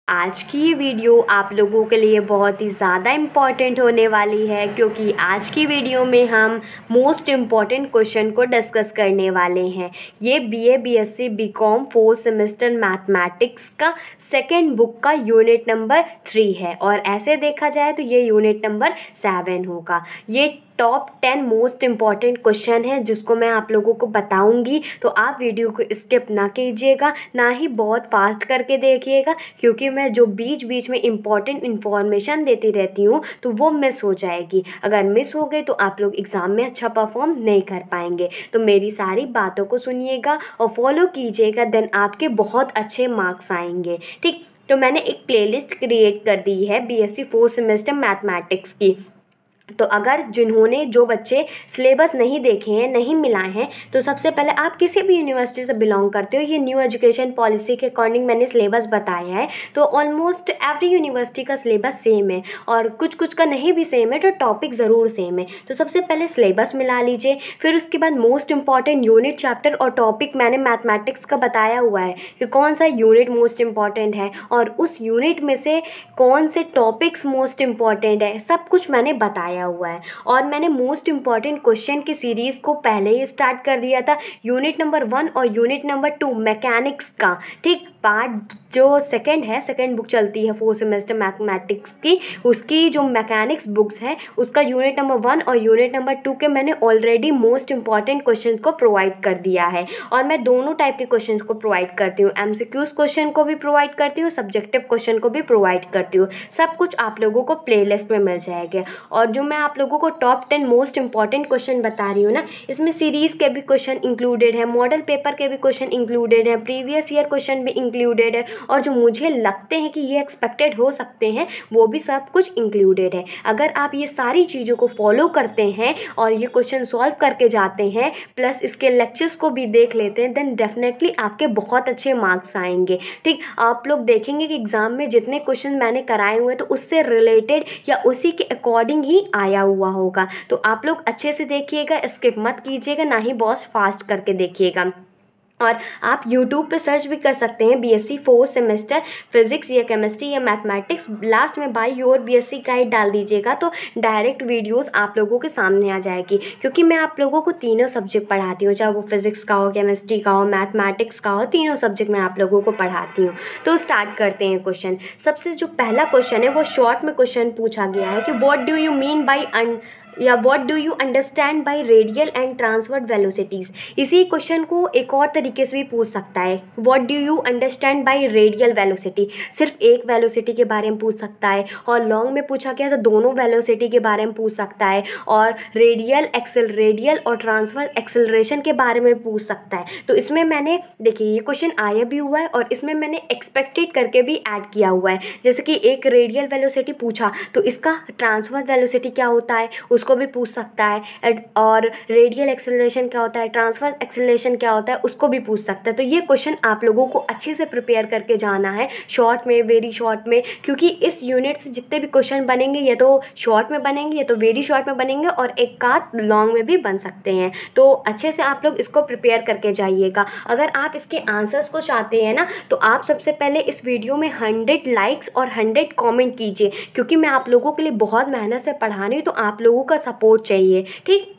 आज की ये वीडियो आप लोगों के लिए बहुत ही ज़्यादा इम्पॉर्टेंट होने वाली है, क्योंकि आज की वीडियो में हम मोस्ट इम्पॉर्टेंट क्वेश्चन को डिस्कस करने वाले हैं। ये BA BSc BCom 4th semester mathematics का सेकेंड बुक का यूनिट नंबर 3 है, और ऐसे देखा जाए तो ये यूनिट नंबर 7 होगा। ये टॉप 10 मोस्ट इम्पॉर्टेंट क्वेश्चन है जिसको मैं आप लोगों को बताऊंगी, तो आप वीडियो को स्किप ना कीजिएगा, ना ही बहुत फास्ट करके देखिएगा, क्योंकि मैं जो बीच बीच में इम्पॉर्टेंट इन्फॉर्मेशन देती रहती हूँ तो वो मिस हो जाएगी। अगर मिस हो गई तो आप लोग एग्ज़ाम में अच्छा परफॉर्म नहीं कर पाएंगे। तो मेरी सारी बातों को सुनिएगा और फॉलो कीजिएगा, देन आपके बहुत अच्छे मार्क्स आएंगे। ठीक, तो मैंने एक प्लेलिस्ट क्रिएट कर दी है बीएससी 4th सेमेस्टर मैथमेटिक्स की। तो अगर जिन्होंने जो बच्चे सिलेबस नहीं देखे हैं, नहीं मिलाए हैं, तो सबसे पहले आप किसी भी यूनिवर्सिटी से बिलोंग करते हो, ये न्यू एजुकेशन पॉलिसी के अकॉर्डिंग मैंने सिलेबस बताया है। तो ऑलमोस्ट एवरी यूनिवर्सिटी का सिलेबस सेम है, और कुछ कुछ का नहीं भी सेम है तो टॉपिक ज़रूर सेम है। तो सबसे पहले सिलेबस मिला लीजिए, फिर उसके बाद मोस्ट इंपॉर्टेंट यूनिट, चैप्टर और टॉपिक मैंने मैथमेटिक्स का बताया हुआ है कि कौन सा यूनिट मोस्ट इंपॉर्टेंट है और उस यूनिट में से कौन से टॉपिक्स मोस्ट इंपॉर्टेंट है, सब कुछ मैंने बताया हुआ है। और मैंने मोस्ट इंपॉर्टेंट क्वेश्चन की सीरीज़ को पहले ही स्टार्ट कर दिया था, यूनिट नंबर 1 और यूनिट नंबर 2 मैकेनिक्स का। ठीक, पार्ट जो सेकंड है, सेकंड बुक चलती है 4th सेमेस्टर मैथमेटिक्स की, उसकी जो मैकेनिक्स बुक्स है उसका यूनिट नंबर 1 और यूनिट नंबर 2 के मैंने ऑलरेडी मोस्ट इंपॉर्टेंट क्वेश्चन को प्रोवाइड कर दिया है। और मैं दोनों टाइप के क्वेश्चन को प्रोवाइड करती हूँ, एमसीक्यूज क्वेश्चन को भी प्रोवाइड करती हूँ, सब्जेक्टिव क्वेश्चन को भी प्रोवाइड करती हूँ। सब कुछ आप लोगों को प्लेलिस्ट में मिल जाएगा। और जो मैं आप लोगों को टॉप 10 मोस्ट इंपॉर्टेंट क्वेश्चन बता रही हूँ ना, इसमें सीरीज़ के भी क्वेश्चन इंक्लूडेड है, मॉडल पेपर के भी क्वेश्चन इंक्लूडेड है, प्रीवियस ईयर क्वेश्चन भी इंक्लूडेड है, और जो मुझे लगते हैं कि ये एक्सपेक्टेड हो सकते हैं वो भी सब कुछ इंक्लूडेड है। अगर आप ये सारी चीज़ों को फॉलो करते हैं और ये क्वेश्चन सॉल्व करके जाते हैं, प्लस इसके लेक्चर्स को भी देख लेते हैं, देन डेफिनेटली आपके बहुत अच्छे मार्क्स आएंगे। ठीक, आप लोग देखेंगे कि एग्ज़ाम में जितने क्वेश्चन मैंने कराए हुए हैं तो उससे रिलेटेड या उसी के अकॉर्डिंग ही आया हुआ होगा। तो आप लोग अच्छे से देखिएगा, स्किप मत कीजिएगा, ना ही बहुत फास्ट करके देखिएगा। और आप YouTube पे सर्च भी कर सकते हैं बीएससी 4th सेमेस्टर फिजिक्स या केमिस्ट्री या मैथमेटिक्स, लास्ट में बाय योर बीएससी गाइड डाल दीजिएगा तो डायरेक्ट वीडियोस आप लोगों के सामने आ जाएगी। क्योंकि मैं आप लोगों को तीनों सब्जेक्ट पढ़ाती हूँ, चाहे वो फिजिक्स का हो, केमिस्ट्री का हो, मैथमेटिक्स का हो, तीनों सब्जेक्ट मैं आप लोगों को पढ़ाती हूँ। तो स्टार्ट करते हैं क्वेश्चन। सबसे जो पहला क्वेश्चन है वो शॉर्ट में क्वेश्चन पूछा गया है कि what do you mean by या what do you understand by radial and transverse velocities. इसी क्वेश्चन को एक और तरीके से भी पूछ सकता है, what do you understand by radial velocity. सिर्फ एक वेलोसिटी के बारे में पूछ सकता है, और लॉन्ग में पूछा गया तो दोनों वेलोसिटी के बारे में पूछ सकता है, और रेडियल और ट्रांसवर्स एक्सेलरेशन के बारे में पूछ सकता है। तो इसमें मैंने देखिए ये क्वेश्चन आया भी हुआ है और इसमें मैंने एक्सपेक्टेड करके भी ऐड किया हुआ है। जैसे कि एक रेडियल वेलोसिटी पूछा तो इसका ट्रांसवर्स वेलोसिटी क्या होता है उसको भी पूछ सकता है, और रेडियल एक्सेलरेशन क्या होता है, ट्रांसवर्स एक्सेलरेशन क्या होता है उसको भी पूछ सकता है। तो ये क्वेश्चन आप लोगों को अच्छे से प्रिपेयर करके जाना है, शॉर्ट में, वेरी शॉर्ट में, क्योंकि इस यूनिट से जितने भी क्वेश्चन बनेंगे या तो शॉर्ट में बनेंगे या तो वेरी शॉर्ट में बनेंगे, और एक आध लॉन्ग में भी बन सकते हैं। तो अच्छे से आप लोग इसको प्रिपेयर करके जाइएगा। अगर आप इसके आंसर्स को चाहते हैं ना, तो आप सबसे पहले इस वीडियो में 100 लाइक्स और 100 कमेंट कीजिए, क्योंकि मैं आप लोगों के लिए बहुत मेहनत से पढ़ा रही हूँ, तो आप लोगों का सपोर्ट चाहिए। ठीक,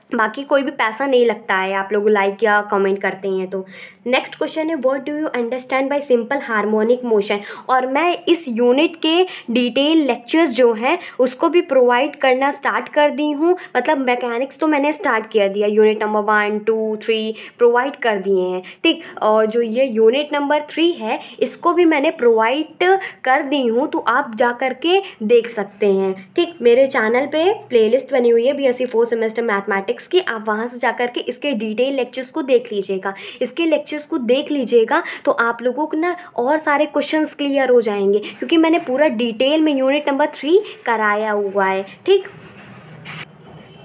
बाकी कोई भी पैसा नहीं लगता है, आप लोग लाइक या कमेंट करते हैं तो। नेक्स्ट क्वेश्चन है what do you understand bye simple harmonic motion. और मैं इस यूनिट के डिटेल लेक्चर्स जो हैं उसको भी प्रोवाइड करना स्टार्ट कर दी हूँ। मतलब मैकेनिक्स तो मैंने स्टार्ट कर दिया, यूनिट नंबर 1, 2, 3 प्रोवाइड कर दिए हैं। ठीक, और जो ये यूनिट नंबर 3 है इसको भी मैंने प्रोवाइड कर दी हूँ, तो आप जा कर के देख सकते हैं। ठीक, मेरे चैनल पे प्लेलिस्ट बनी हुई है बीएससी 4th सेमेस्टर मैथमेटिक्स की, आप वहाँ से जाकर के इसके डिटेल लेक्चर्स को देख लीजिएगा। इसके लेक्चर्स को देख लीजिएगा तो आप लोगों को ना और सारे क्वेश्चंस क्लियर हो जाएंगे, क्योंकि मैंने पूरा डिटेल में यूनिट नंबर 3 कराया हुआ है। ठीक,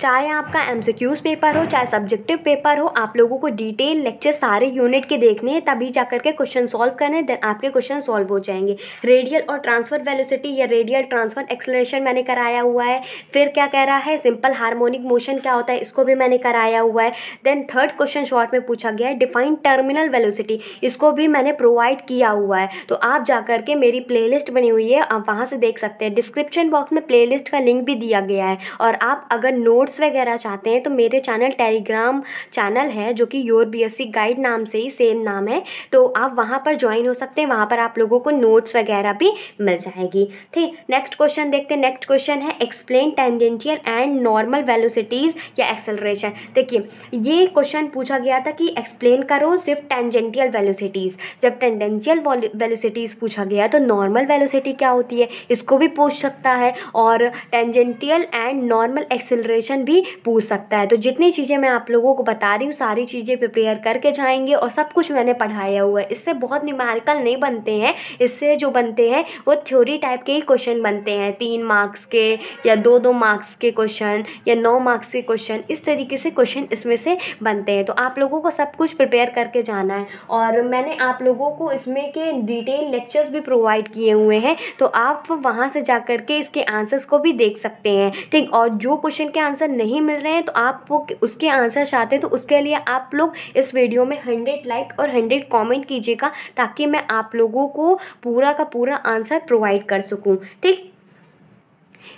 चाहे आपका MCQs पेपर हो चाहे सब्जेक्टिव पेपर हो, आप लोगों को डिटेल लेक्चर सारे यूनिट के देखने हैं, तभी जा करके क्वेश्चन सॉल्व करने, देन आपके क्वेश्चन सॉल्व हो जाएंगे। रेडियल और ट्रांसफर वेलोसिटी या रेडियल ट्रांसफर एक्सेलरेशन मैंने कराया हुआ है। फिर क्या कह रहा है, सिंपल हार्मोनिक मोशन क्या होता है, इसको भी मैंने कराया हुआ है। देन थर्ड क्वेश्चन शॉर्ट में पूछा गया है डिफाइन टर्मिनल वेलोसिटी, इसको भी मैंने प्रोवाइड किया हुआ है। तो आप जा करके मेरी प्लेलिस्ट बनी हुई है, आप वहाँ से देख सकते हैं। डिस्क्रिप्शन बॉक्स में प्लेलिस्ट का लिंक भी दिया गया है। और आप अगर नोट्स वगैरह चाहते हैं तो मेरे टेलीग्राम चैनल है जो कि योर BSc गाइड नाम से ही सेम नाम है, तो आप वहाँ पर ज्वाइन हो सकते हैं। वहाँ पर आप लोगों को नोट्स वगैरह भी मिल जाएगी। ठीक, नेक्स्ट क्वेश्चन देखते हैं। नेक्स्ट क्वेश्चन है explain tangential and normal velocities या एक्सेलरेशन। देखिए, ये क्वेश्चन पूछा गया था कि एक्सप्लेन करो सिर्फ टेंजेंशियल वेलोसिटीज़। जब टेंजेंशियल वेलोसिटीज़ पूछा गया तो नॉर्मल वेलोसिटी क्या होती है, इसको भी पूछ सकता है, और टेंजेंशियल एंड नॉर्मल एक्सेलरेशन भी पूछ सकता है। तो जितनी चीज़ें मैं आप लोगों को बता रही हूँ सारी चीज़ें प्रिपेयर करके जाएंगे, और सब कुछ मैंने पढ़ाया हुआ है। इससे बहुत न्यूमेरिकल नहीं बनते हैं, इससे जो बनते हैं वो थ्योरी टाइप के ही क्वेश्चन बनते हैं, 3 मार्क्स के या 2-2 मार्क्स के क्वेश्चन या 9 मार्क्स के क्वेश्चन, इस तरीके से क्वेश्चन इसमें से बनते हैं। तो आप लोगों को सब कुछ प्रिपेयर करके जाना है, और मैंने आप लोगों को इसमें के डिटेल लेक्चर्स भी प्रोवाइड किए हुए हैं, तो आप वहाँ से जा कर के इसके आंसर्स को भी देख सकते हैं। ठीक, और जो क्वेश्चन के आंसर नहीं मिल रहे हैं तो आप वो उसके आंसर चाहते हैं तो उसके लिए आप लोग इस वीडियो में 100 लाइक और 100 कमेंट कीजिएगा, ताकि मैं आप लोगों को पूरा का पूरा आंसर प्रोवाइड कर सकूं। ठीक,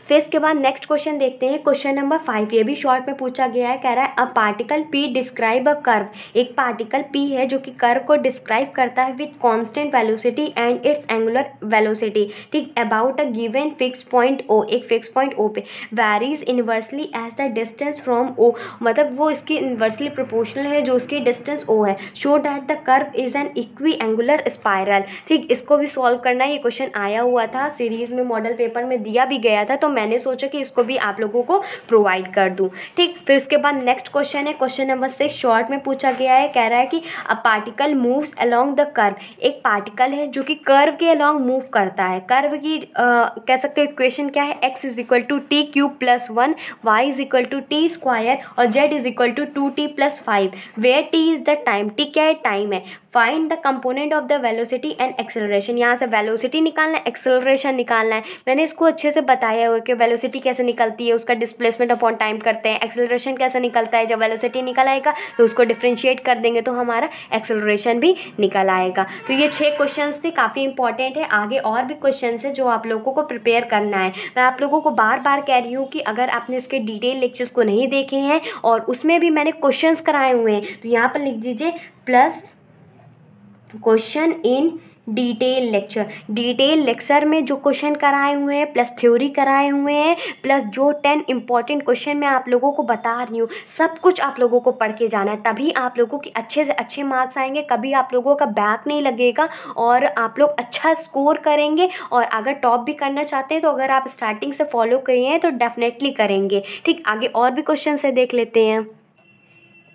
फिर इसके बाद नेक्स्ट क्वेश्चन देखते हैं। क्वेश्चन नंबर 5, ये भी शॉर्ट में पूछा गया है। कह रहा है a particle P describe a curve, एक पार्टिकल P है जो कि कर्व को डिस्क्राइब करता है with constant velocity and its angular velocity. ठीक, about a given fix point O, एक फिक्स पॉइंट O पे varies inversely as the distance from O, मतलब वो इसकी इन्वर्सली प्रोपोर्शनल है जो उसकी डिस्टेंस O है। Show that the curve is an equiangular spiral. ठीक, इसको भी सॉल्व करना है। ये क्वेश्चन आया हुआ था सीरीज़ में, मॉडल पेपर में दिया भी गया था, तो मैंने सोचा कि इसको भी आप लोगों को प्रोवाइड कर दूं। ठीक, फिर उसके बाद नेक्स्ट क्वेश्चन है। क्वेश्चन नंबर 6 शॉर्ट में पूछा गया है। कह रहा है कि a particle moves along the curve, एक पार्टिकल है जो कि कर्व के अलोंग मूव करता है। कर्व की कह सकते हो इक्वेशन क्या है, x = t³ + 1, y = t² और z = 2t + 5, where t is the time, t क्या है, टाइम है। Find the component of the velocity and acceleration, यहाँ से वेलोसिटी निकालना है, एक्सेलरेशन निकालना है। मैंने इसको अच्छे से बताया हुआ है कि वेलोसिटी कैसे निकलती है, उसका डिस्प्लेसमेंट अपॉन टाइम करते हैं। एक्सेलरेशन कैसे निकलता है, जब वेलोसिटी निकल आएगा तो उसको डिफ्रेंशिएट कर देंगे तो हमारा एक्सेलरेशन भी निकल आएगा। तो ये 6 क्वेश्चंस थे, काफ़ी इंपॉर्टेंट है। आगे और भी क्वेश्चंस है जो आप लोगों को प्रिपेयर करना है। मैं आप लोगों को बार बार कह रही हूँ कि अगर आपने इसके डिटेल लेक्चर्स को नहीं देखे हैं और उसमें भी मैंने क्वेश्चंस कराए हुए हैं, तो यहाँ पर लिख दीजिए plus question in detail lecture. Detail lecture में जो क्वेश्चन कराए हुए हैं प्लस थ्योरी कराए हुए हैं प्लस जो 10 इंपॉर्टेंट क्वेश्चन मैं आप लोगों को बता रही हूँ, सब कुछ आप लोगों को पढ़ के जाना है, तभी आप लोगों के अच्छे से अच्छे मार्क्स आएंगे, कभी आप लोगों का बैक नहीं लगेगा और आप लोग अच्छा स्कोर करेंगे। और अगर टॉप भी करना चाहते हैं तो अगर आप स्टार्टिंग से फॉलो किए हैं तो डेफिनेटली करेंगे। ठीक, आगे और भी क्वेश्चन से देख लेते हैं।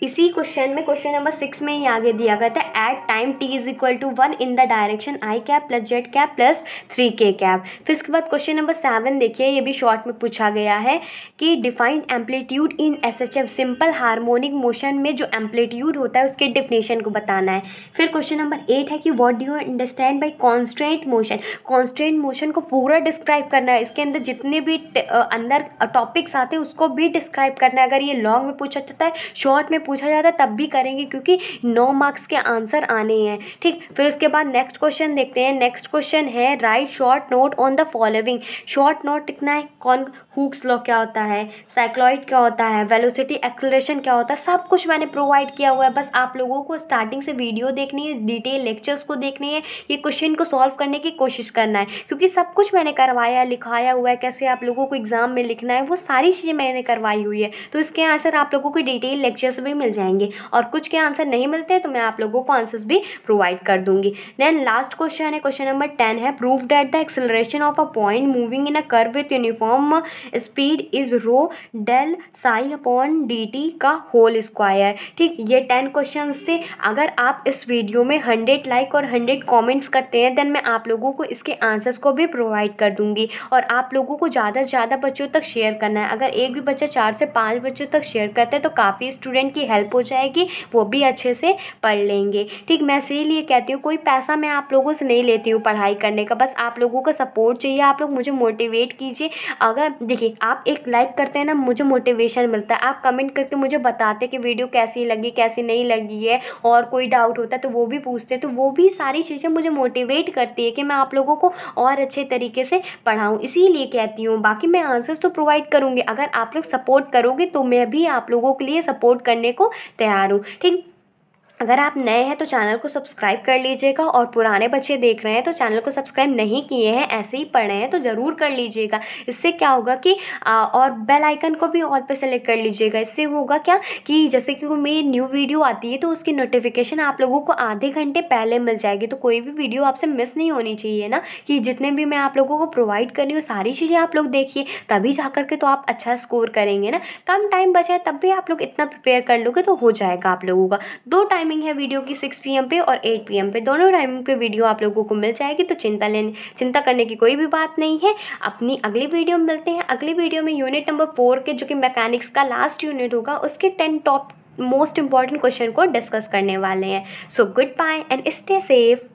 इसी क्वेश्चन में क्वेश्चन नंबर 6 में ही आगे दिया गया था at time t = 1 in the direction i cap + z cap + 3k cap. फिर इसके बाद क्वेश्चन नंबर 7 देखिए, ये भी शॉर्ट में पूछा गया है कि डिफाइन एम्पलीट्यूड इन SHM, सिंपल हार्मोनिक मोशन में जो एम्पलीट्यूड होता है उसके डिफिनेशन को बताना है। फिर क्वेश्चन नंबर 8 है कि what do you understand bye constant motion, constant motion को पूरा डिस्क्राइब करना है, इसके अंदर जितने भी अंदर टॉपिक्स आते हैं उसको भी डिस्क्राइब करना है। अगर ये लॉन्ग में पूछा जाता है, शॉर्ट में पूछा जाता है तब भी करेंगे, क्योंकि 9 मार्क्स के आंसर आने हैं। ठीक, फिर उसके बाद नेक्स्ट क्वेश्चन देखते हैं। नेक्स्ट क्वेश्चन है right short note on the following. Short note लिखना है, कौन हुक्स लॉ क्या होता है, साइक्लॉइड क्या होता है, वेलोसिटी एक्सेलरेशन क्या होता है, सब कुछ मैंने प्रोवाइड किया हुआ है। बस आप लोगों को स्टार्टिंग से वीडियो देखनी है, डिटेल लेक्चर्स को देखनी है, ये क्वेश्चन को सॉल्व करने की कोशिश करना है, क्योंकि सब कुछ मैंने करवाया लिखाया हुआ है, कैसे आप लोगों को एग्जाम में लिखना है वो सारी चीज़ें मैंने करवाई हुई है। तो इसके आंसर आप लोगों को डिटेल लेक्चर्स भी मिल जाएंगे, और कुछ के आंसर नहीं मिलते हैं तो मैं आप लोगों को आंसर्स भी प्रोवाइड कर दूंगी। देन लास्ट क्वेश्चन है, क्वेश्चन नंबर 10 है, prove that the acceleration of a point moving in a curve with uniform speed is rho del psi upon d t का होल स्क्वायर। ठीक, ये 10 क्वेश्चन थे। अगर आप इस वीडियो में 100 लाइक और 100 कमेंट्स करते हैं देन मैं आप लोगों को इसके आंसर्स को भी प्रोवाइड कर दूंगी, और आप लोगों को ज़्यादा से ज़्यादा बच्चों तक शेयर करना है। अगर एक भी बच्चा 4 से 5 बच्चों तक शेयर करते हैं तो काफ़ी स्टूडेंट की हेल्प हो जाएगी, वो भी अच्छे से पढ़ लेंगे। ठीक, मैं इसीलिए कहती हूँ कोई पैसा मैं आप लोगों से नहीं लेती हूँ पढ़ाई करने का, बस आप लोगों का सपोर्ट चाहिए। आप लोग मुझे मोटिवेट कीजिए। अगर देखिए आप एक लाइक करते हैं ना, मुझे मोटिवेशन मिलता है। आप कमेंट करके मुझे बताते कि वीडियो कैसी लगी कैसी नहीं लगी है, और कोई डाउट होता है तो वो भी पूछते हैं, तो वो भी सारी चीज़ें मुझे मोटिवेट करती है कि मैं आप लोगों को और अच्छे तरीके से पढ़ाऊँ। इसीलिए कहती हूँ, बाकी मैं आंसर्स तो प्रोवाइड करूँगी। अगर आप लोग सपोर्ट करोगे तो मैं भी आप लोगों के लिए सपोर्ट करने को तैयार हूँ। ठीक, अगर आप नए हैं तो चैनल को सब्सक्राइब कर लीजिएगा, और पुराने बच्चे देख रहे हैं तो चैनल को सब्सक्राइब नहीं किए हैं, ऐसे ही पढ़े हैं तो ज़रूर कर लीजिएगा। इससे क्या होगा कि और बेल आइकन को भी ऑल पे सेलेक्ट कर लीजिएगा। इससे होगा क्या कि जैसे कि मेरी न्यू वीडियो आती है तो उसकी नोटिफिकेशन आप लोगों को आधे घंटे पहले मिल जाएगी। तो कोई भी वीडियो आपसे मिस नहीं होनी चाहिए ना, कि जितने भी मैं आप लोगों को प्रोवाइड कर रही हूँ सारी चीज़ें आप लोग देखिए, तभी जा कर के तो आप अच्छा स्कोर करेंगे ना। कम टाइम बचा है तब भी आप लोग इतना प्रिपेयर कर लोगे तो हो जाएगा आप लोगों का। 2 टाइमिंग है वीडियो की, 6 PM पे और 8 PM पे, दोनों टाइमिंग पे वीडियो आप लोगों को मिल जाएगी। तो चिंता करने की कोई भी बात नहीं है। अपनी अगली वीडियो में मिलते हैं। अगली वीडियो में यूनिट नंबर 4 के, जो कि मैकेनिक्स का लास्ट यूनिट होगा, उसके 10 टॉप मोस्ट इंपॉर्टेंट क्वेश्चन को डिस्कस करने वाले हैं। So good bye and stay safe.